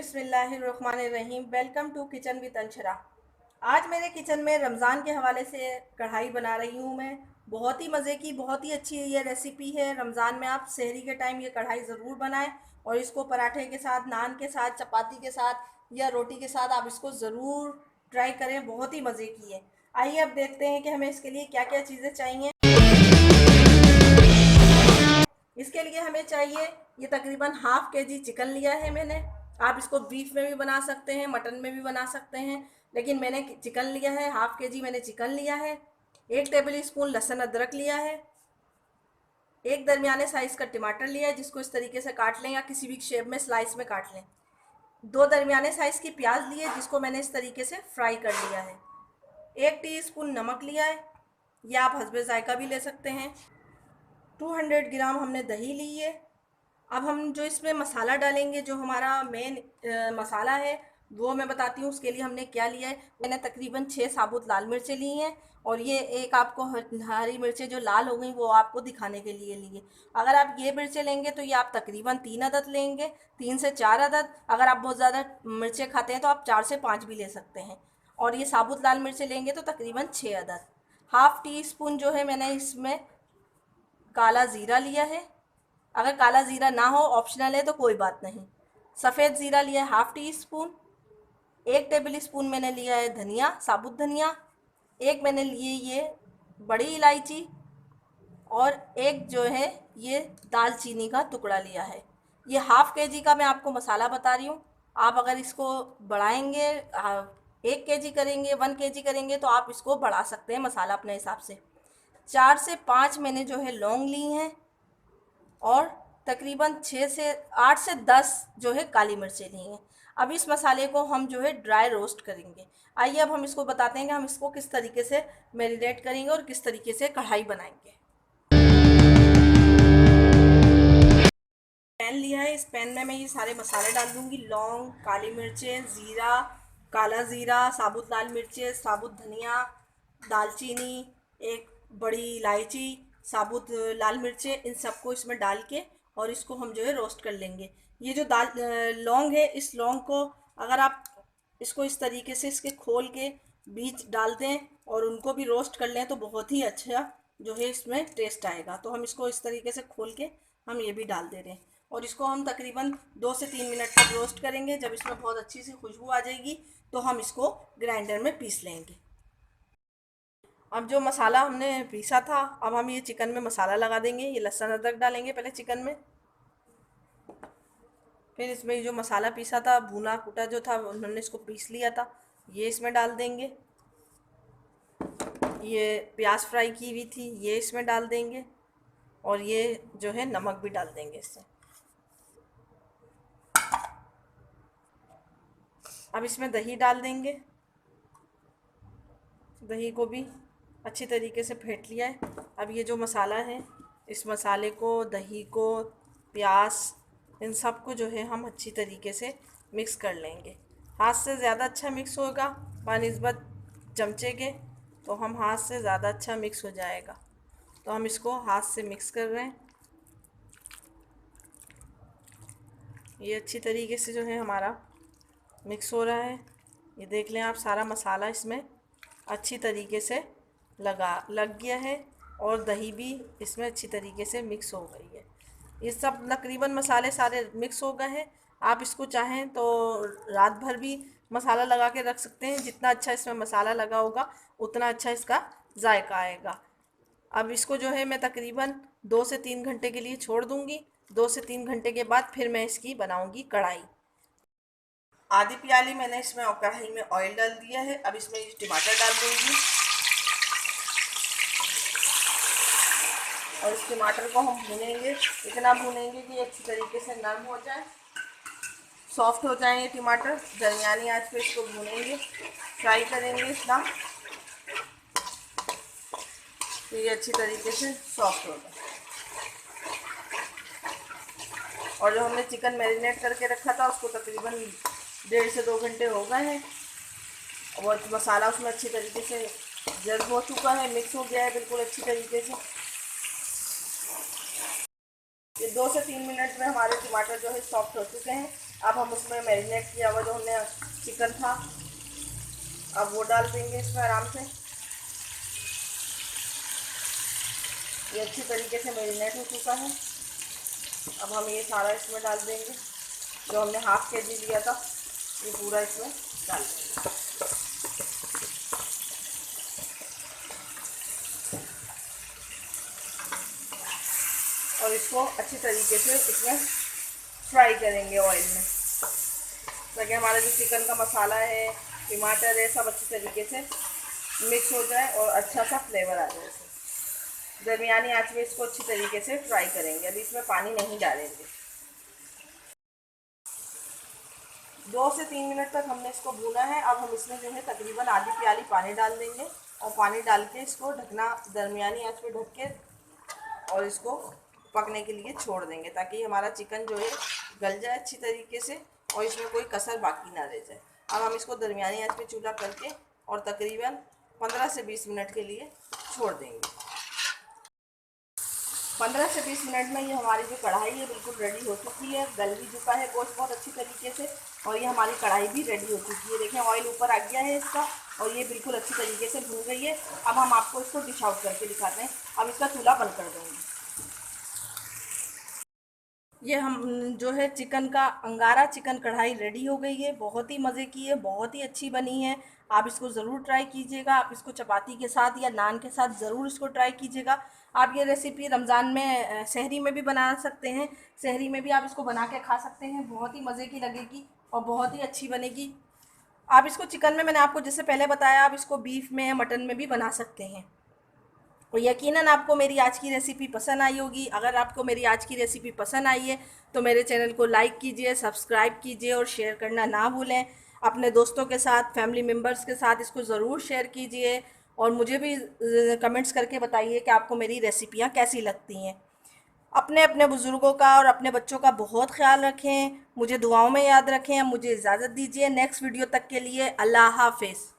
बिस्मिल्लाहिर्रहमानिर्रहीम। Welcome to kitchen with Anshara. आज मेरे किचन में रमज़ान के हवाले से कढ़ाई बना रही हूँ मैं। बहुत ही मज़े की, बहुत ही अच्छी ये रेसिपी है। रमज़ान में आप सहरी के टाइम ये कढ़ाई ज़रूर बनाएं और इसको पराठे के साथ, नान के साथ, चपाती के साथ या रोटी के साथ आप इसको ज़रूर ट्राई करें। बहुत ही मज़े की है। आइए अब देखते हैं कि हमें इसके लिए क्या क्या चीज़ें चाहिए। इसके लिए हमें चाहिए, ये तकरीबन हाफ़ के जी चिकन लिया है मैंने। आप इसको बीफ में भी बना सकते हैं, मटन में भी बना सकते हैं, लेकिन मैंने चिकन लिया है। हाफ़ के जी मैंने चिकन लिया है। 1 टेबल स्पून लहसुन अदरक लिया है। एक दरमियाने साइज़ का टमाटर लिया है, जिसको इस तरीके से काट लें या किसी भी शेप में स्लाइस में काट लें। 2 दरमियाने साइज़ की प्याज लिए, जिसको मैंने इस तरीके से फ्राई कर लिया है। 1 टीस्पून नमक लिया है, या आप हस्बे ज़ायका भी ले सकते हैं। 200 ग्राम हमने दही ली है। अब हम जो इसमें मसाला डालेंगे, जो हमारा मेन मसाला है, वो मैं बताती हूँ। उसके लिए हमने क्या लिया है। मैंने तकरीबन 6 साबुत लाल मिर्चें ली हैं, और ये एक आपको हरी मिर्चें जो लाल हो गई वो आपको दिखाने के लिए लिए। अगर आप ये मिर्चें लेंगे तो ये आप तकरीबन 3 अदद लेंगे, 3 से 4 अदद। अगर आप बहुत ज़्यादा मिर्चें खाते हैं तो आप 4 से 5 भी ले सकते हैं। और ये साबुत लाल मिर्चें लेंगे तो तकरीबन 6 अदद। हाफ़ टी स्पून जो है मैंने इसमें काला ज़ीरा लिया है। अगर काला ज़ीरा ना हो, ऑप्शनल है, तो कोई बात नहीं। सफ़ेद ज़ीरा लिया है half tea spoon. 1 table spoon मैंने लिया है धनिया, साबुत धनिया। एक मैंने लिए ये बड़ी इलायची, और एक जो है ये दालचीनी का टुकड़ा लिया है। ये हाफ़ के जी का मैं आपको मसाला बता रही हूँ। आप अगर इसको बढ़ाएंगे, 1 केजी करेंगे, 1 केजी करेंगे, तो आप इसको बढ़ा सकते हैं मसाला अपने हिसाब से। 4 से 5 मैंने जो है लौंग ली हैं, और तकरीबन 6 से 8 से 10 जो है काली मिर्चें ली हैं। अब इस मसाले को हम जो है ड्राई रोस्ट करेंगे। आइए अब हम इसको बताते हैं कि हम इसको किस तरीके से मैरिनेट करेंगे और किस तरीके से कढ़ाई बनाएंगे। पैन लिया है, इस पैन में मैं ये सारे मसाले डाल दूँगी। लौंग, काली मिर्चें, ज़ीरा, काला ज़ीरा, साबुत लाल मिर्चें, साबुत धनिया, दालचीनी, एक बड़ी इलायची, साबुत लाल मिर्चें, इन सबको इसमें डाल के और इसको हम जो है रोस्ट कर लेंगे। ये जो लौंग है, इस लौंग को अगर आप इसको इस तरीके से इसके खोल के बीज डाल दें और उनको भी रोस्ट कर लें तो बहुत ही अच्छा जो है इसमें टेस्ट आएगा। तो हम इसको इस तरीके से खोल के हम ये भी डाल दे रहे हैं, और इसको हम तकरीबन 2 से 3 मिनट तक रोस्ट करेंगे। जब इसमें बहुत अच्छी सी खुशबू आ जाएगी तो हम इसको ग्राइंडर में पीस लेंगे। अब जो मसाला हमने पीसा था, अब हम ये चिकन में मसाला लगा देंगे। ये लहसुन अदरक डालेंगे पहले चिकन में, फिर इसमें ये जो मसाला पीसा था, भुना कुटा जो था, उन्होंने इसको पीस लिया था, ये इसमें डाल देंगे। ये प्याज फ्राई की हुई थी, ये इसमें डाल देंगे, और ये जो है नमक भी डाल देंगे इससे। अब इसमें दही डाल देंगे। दही को भी अच्छी तरीके से फेंट लिया है। अब ये जो मसाला है, इस मसाले को, दही को, प्याज, इन सब को जो है हम अच्छी तरीके से मिक्स कर लेंगे। हाथ से ज़्यादा अच्छा मिक्स होगा बनिस्बत चमचे के, तो हम हाथ से ज़्यादा अच्छा मिक्स हो जाएगा। तो हम इसको हाथ से मिक्स कर रहे हैं। ये अच्छी तरीके से जो है हमारा मिक्स हो रहा है। ये देख लें आप, सारा मसाला इसमें अच्छी तरीके से लग गया है, और दही भी इसमें अच्छी तरीके से मिक्स हो गई है। ये सब तकरीबन मसाले सारे मिक्स हो गए हैं। आप इसको चाहें तो रात भर भी मसाला लगा के रख सकते हैं। जितना अच्छा इसमें मसाला लगा होगा उतना अच्छा इसका जायका आएगा। अब इसको जो है मैं तकरीबन 2 से 3 घंटे के लिए छोड़ दूँगी। 2 से 3 घंटे के बाद फिर मैं इसकी बनाऊँगी कढ़ाई। आधी प्याली मैंने इसमें कढ़ाई में ऑयल डाल दिया है। अब इसमें टमाटर डाल दूँगी, और इस टमाटर को हम भूनेंगे। इतना भूनेंगे कि अच्छी तरीके से नरम हो जाए, सॉफ्ट हो जाए ये टमाटर। दरमियानी आंच पे इसको भूनेंगे, फ्राई करेंगे इतना कि ये अच्छी तरीके से सॉफ्ट हो जाए। और जो हमने चिकन मैरिनेट करके रखा था, उसको तकरीबन 1.5 से 2 घंटे हो गए हैं, और मसाला उसमें अच्छी तरीके से जज़्ब हो चुका है, मिक्स हो गया है बिल्कुल अच्छी तरीके से। ये 2 2 से 3 मिनट में हमारे टमाटर जो है सॉफ्ट हो चुके हैं। अब हम उसमें मैरिनेट किया हुआ जो हमने चिकन था, अब वो डाल देंगे इसमें आराम से। ये अच्छी तरीके से मैरिनेट हो चुका है। अब हम ये सारा इसमें डाल देंगे, जो हमने हाफ के जी लिया था ये पूरा इसमें डाल देंगे। और इसको अच्छी तरीके से इसमें फ्राई करेंगे ऑयल में, ताकि हमारा जो चिकन का मसाला है, टमाटर है, सब अच्छी तरीके से मिक्स हो जाए और अच्छा सा फ्लेवर आ जाए। इसमें दरमियानी आंच में इसको अच्छी तरीके से फ्राई करेंगे। अभी इसमें पानी नहीं डालेंगे। 2 से 3 मिनट तक हमने इसको भूना है। अब हम इसमें जो है तकरीबन आधी प्याली पानी डाल देंगे और पानी डाल के इसको ढकना, दरमियानी आंच पे ढक के और इसको पकने के लिए छोड़ देंगे, ताकि हमारा चिकन जो है गल जाए अच्छी तरीके से और इसमें कोई कसर बाकी ना रह जाए। अब हम इसको दरमियानी आंच पे चूल्हा करके और तकरीबन 15 से 20 मिनट के लिए छोड़ देंगे। 15 से 20 मिनट में ये हमारी जो कढ़ाई है बिल्कुल रेडी हो चुकी है, गल भी चुका है गोश्त बहुत अच्छी तरीके से, और ये हमारी कढ़ाई भी रेडी हो चुकी है। देखें ऑयल ऊपर आ गया है इसका और ये बिल्कुल अच्छी तरीके से भून गई है। अब हम आपको इसको डिश आउट करके दिखाते हैं। अब इसका चूल्हा बंद कर देंगे। ये हम जो है चिकन का अंगारा चिकन कढ़ाई रेडी हो गई है। बहुत ही मज़े की है, बहुत ही अच्छी बनी है। आप इसको ज़रूर ट्राई कीजिएगा। आप इसको चपाती के साथ या नान के साथ ज़रूर इसको ट्राई कीजिएगा। आप ये रेसिपी रमज़ान में सहरी में भी बना सकते हैं। सहरी में भी आप इसको बना के खा सकते हैं। बहुत ही मज़े की लगेगी और बहुत ही अच्छी बनेगी। आप इसको चिकन में, मैंने आपको जैसे पहले बताया, आप इसको बीफ में या मटन में भी बना सकते हैं। और यकीनन आपको मेरी आज की रेसिपी पसंद आई होगी। अगर आपको मेरी आज की रेसिपी पसंद आई है तो मेरे चैनल को लाइक कीजिए, सब्सक्राइब कीजिए और शेयर करना ना भूलें। अपने दोस्तों के साथ, फैमिली मेम्बर्स के साथ इसको ज़रूर शेयर कीजिए और मुझे भी कमेंट्स करके बताइए कि आपको मेरी रेसिपियाँ कैसी लगती हैं। अपने अपने बुज़ुर्गों का और अपने बच्चों का बहुत ख्याल रखें। मुझे दुआओं में याद रखें। अब मुझे इजाज़त दीजिए। नेक्स्ट वीडियो तक के लिए अल्लाह हाफ़िज़।